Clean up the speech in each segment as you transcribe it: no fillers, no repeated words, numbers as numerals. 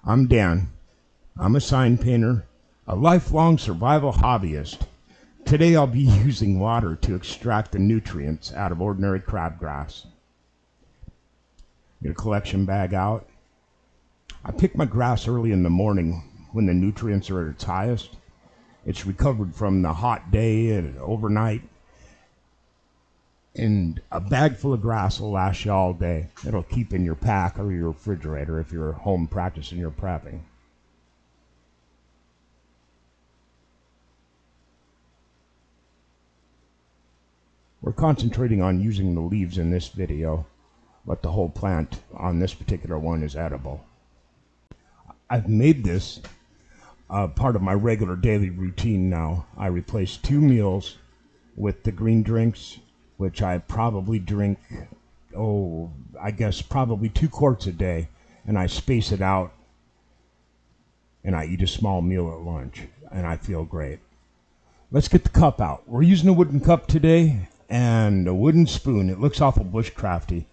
I'm Dan. I'm a sign painter, a lifelong survival hobbyist. Today I'll be using water to extract the nutrients out of ordinary crabgrass. Get a collection bag out. I pick my grass early in the morning when the nutrients are at its highest. It's recovered from the hot day and overnight. And a bag full of grass will last you all day. It'll keep in your pack or your refrigerator if you're home practicing your prepping. We're concentrating on using the leaves in this video, but the whole plant on this particular one is edible. I've made this part of my regular daily routine now. I replace 2 meals with the green drinks, which I probably drink, I guess probably 2 quarts a day, and I space it out, and I eat a small meal at lunch, and I feel great. Let's get the cup out. We're using a wooden cup today, and a wooden spoon. It looks awful bushcrafty.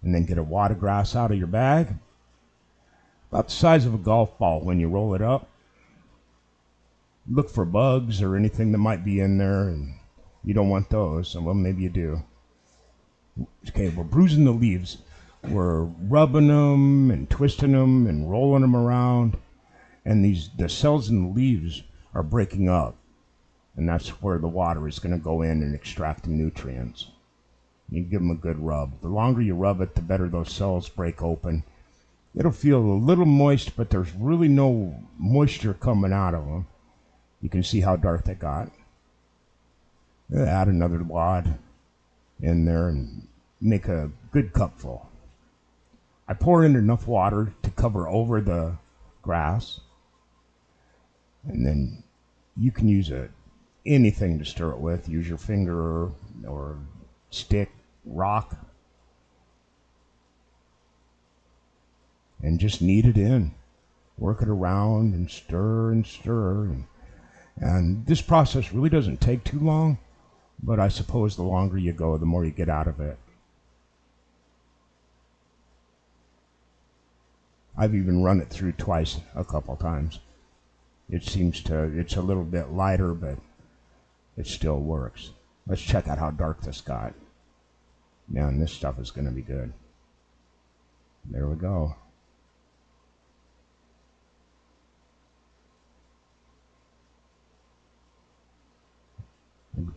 And then get a wad of grass out of your bag, about the size of a golf ball when you roll it up. Look for bugs or anything that might be in there, and you don't want those, well, maybe you do. Okay, we're bruising the leaves. We're rubbing them and twisting them and rolling them around, and the cells in the leaves are breaking up, and that's where the water is going to go in and extract the nutrients. You give them a good rub. The longer you rub it, the better those cells break open. It'll feel a little moist, but there's really no moisture coming out of them. You can see how dark they got. Add another wad in there and make a good cupful. I pour in enough water to cover over the grass, and then you can use anything to stir it with. Use your finger or stick, rock, and just knead it in. Work it around and stir and stir. And this process really doesn't take too long, but I suppose the longer you go, the more you get out of it. I've even run it through twice a couple times. It's a little bit lighter, but it still works. Let's check out how dark this got. Man, this stuff is going to be good. There we go.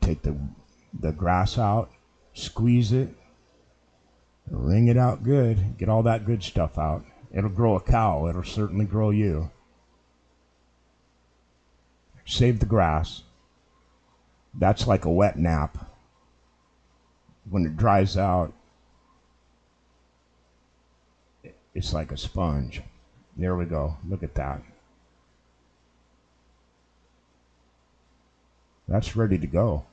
Take the grass out, squeeze it, wring it out good, get all that good stuff out. It'll grow a cow. It'll certainly grow you. Save the grass. That's like a wet nap. When it dries out, it's like a sponge. There we go. Look at that. That's ready to go.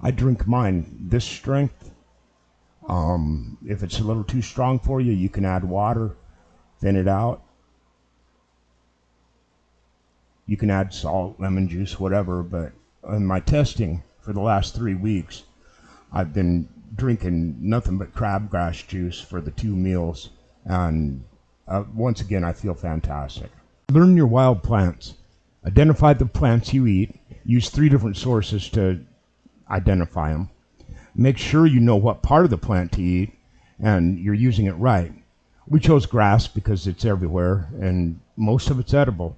I drink mine this strength. If it's a little too strong for you, you can add water, thin it out. You can add salt, lemon juice, whatever, but in my testing for the last 3 weeks, I've been drinking nothing but crabgrass juice for the 2 meals, and once again, I feel fantastic. Learn your wild plants. Identify the plants you eat. Use 3 different sources to identify them. Make sure you know what part of the plant to eat and you're using it right. We chose grass because it's everywhere and most of it's edible,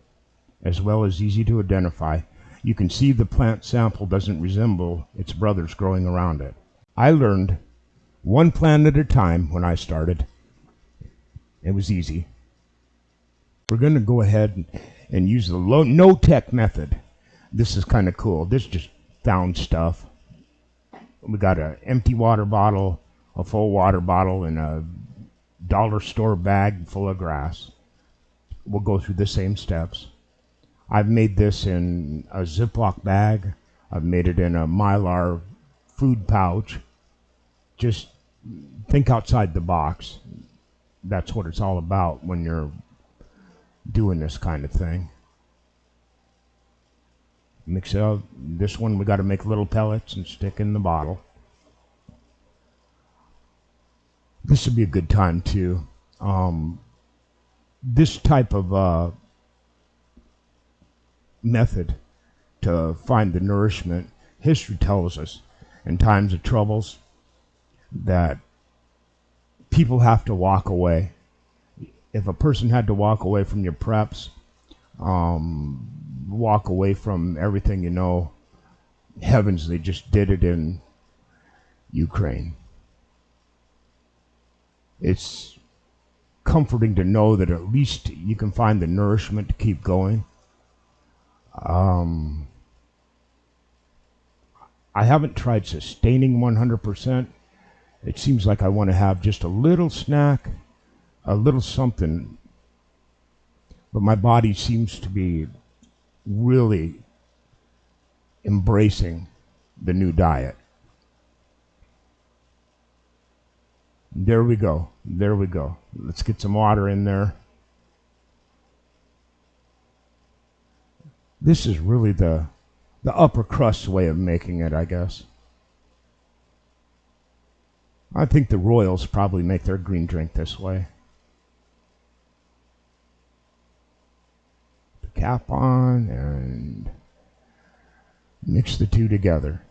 as well as easy to identify. You can see the plant sample doesn't resemble its brothers growing around it. I learned 1 plant at a time when I started. It was easy. We're going to go ahead and use the no-tech method. This is kind of cool. This just found stuff. We got an empty water bottle, a full water bottle, and a dollar store bag full of grass. We'll go through the same steps. I've made this in a Ziploc bag. I've made it in a Mylar food pouch. Just think outside the box. That's what it's all about when you're doing this kind of thing. Mix it up. This one we got to make little pellets and stick in the bottle. This would be a good time too. This type of method to find the nourishment, history tells us in times of troubles that people have to walk away. If a person had to walk away from your preps, walk away from everything, heavens, they just did it in Ukraine. It's comforting to know that at least you can find the nourishment to keep going. I haven't tried sustaining 100%. It seems like I want to have just a little snack, a little something, but my body seems to be really embracing the new diet. There we go. There we go. Let's get some water in there. This is really the upper crust way of making it, I guess. I think the royals probably make their green drink this way. The cap on and mix the two together.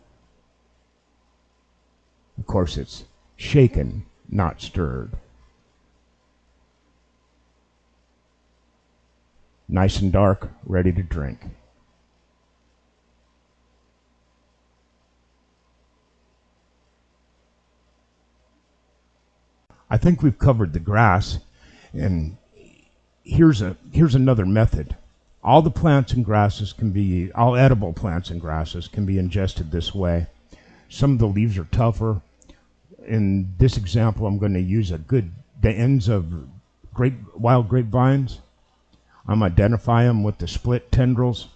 Of course, it's shaken, not stirred. Nice and dark, ready to drink. I think we've covered the grass, and here's another method. All the plants and grasses all edible plants and grasses can be ingested this way. Some of the leaves are tougher. In this example, I'm going to use the ends of wild grapevines. I'm identify them with the split tendrils,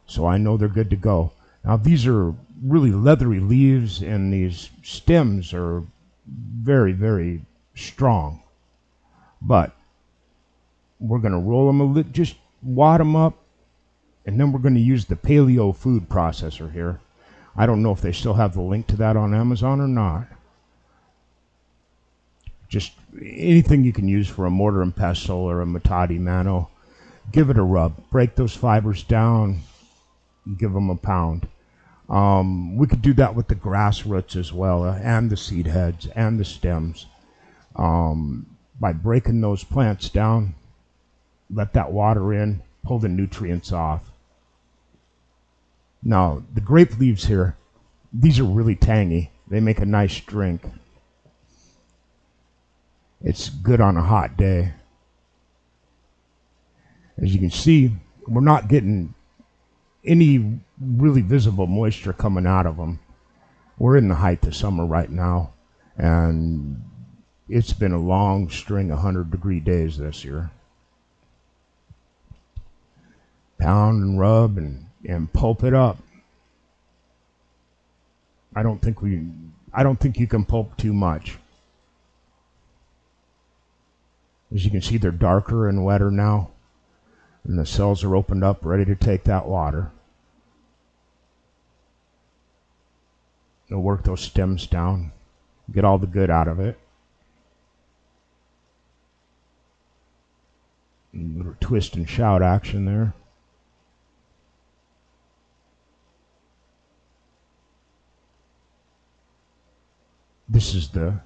so I know they're good to go. Now these are really leathery leaves, and these stems are very, very strong. But we're going to roll them just wad them up, and then we're going to use the paleo food processor here. I don't know if they still have the link to that on Amazon or not. Just anything you can use for a mortar and pestle or a matati mano. Give it a rub. Break those fibers down. Give them a pound. We could do that with the grass roots as well, and the seed heads and the stems. By breaking those plants down, let that water in, pull the nutrients off. Now, the grape leaves here, these are really tangy. They make a nice drink. It's good on a hot day. As you can see, we're not getting any really visible moisture coming out of them. We're in the height of summer right now, and it's been a long string of 100-degree days this year. Pound and rub and pulp it up. I don't think you can pulp too much. As you can see, they're darker and wetter now, and the cells are opened up, ready to take that water. They'll work those stems down, get all the good out of it. A little twist and shout action there. This is the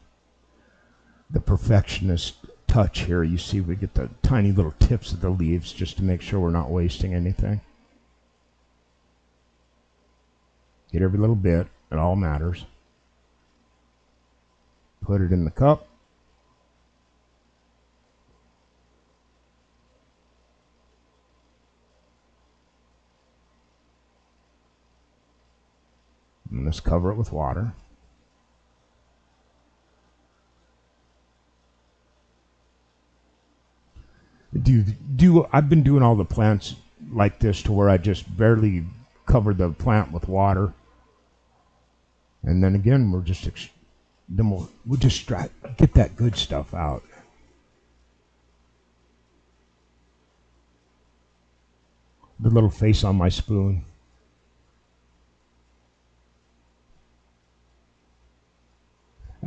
perfectionist touch here. You see we get the tiny little tips of the leaves just to make sure we're not wasting anything. Get every little bit. It all matters. Put it in the cup. And let's cover it with water. I've been doing all the plants like this to where I just barely cover the plant with water. And then again, we'll just get that good stuff out. The little face on my spoon.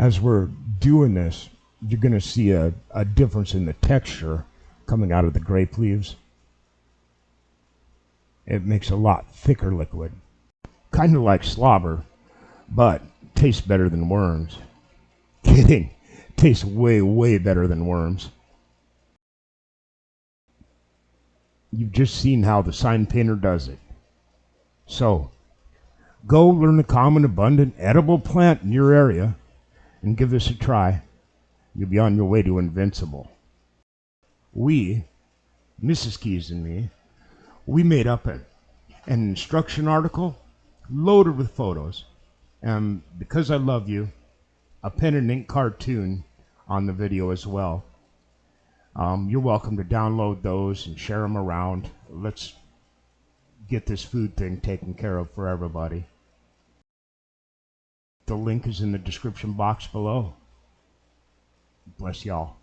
as we're doing this, you're going to see a difference in the texture coming out of the grape leaves. It makes a lot thicker liquid. Kind of like slobber, but tastes better than worms. Kidding. Tastes way, way better than worms. You've just seen how the sign painter does it. So, go learn a common, abundant, edible plant in your area and give this a try. You'll be on your way to invincible. We, Mrs. Keys and me, we made up an instruction article loaded with photos. And because I love you, a pen and ink cartoon on the video as well. You're welcome to download those and share them around. Let's get this food thing taken care of for everybody. The link is in the description box below. Bless y'all.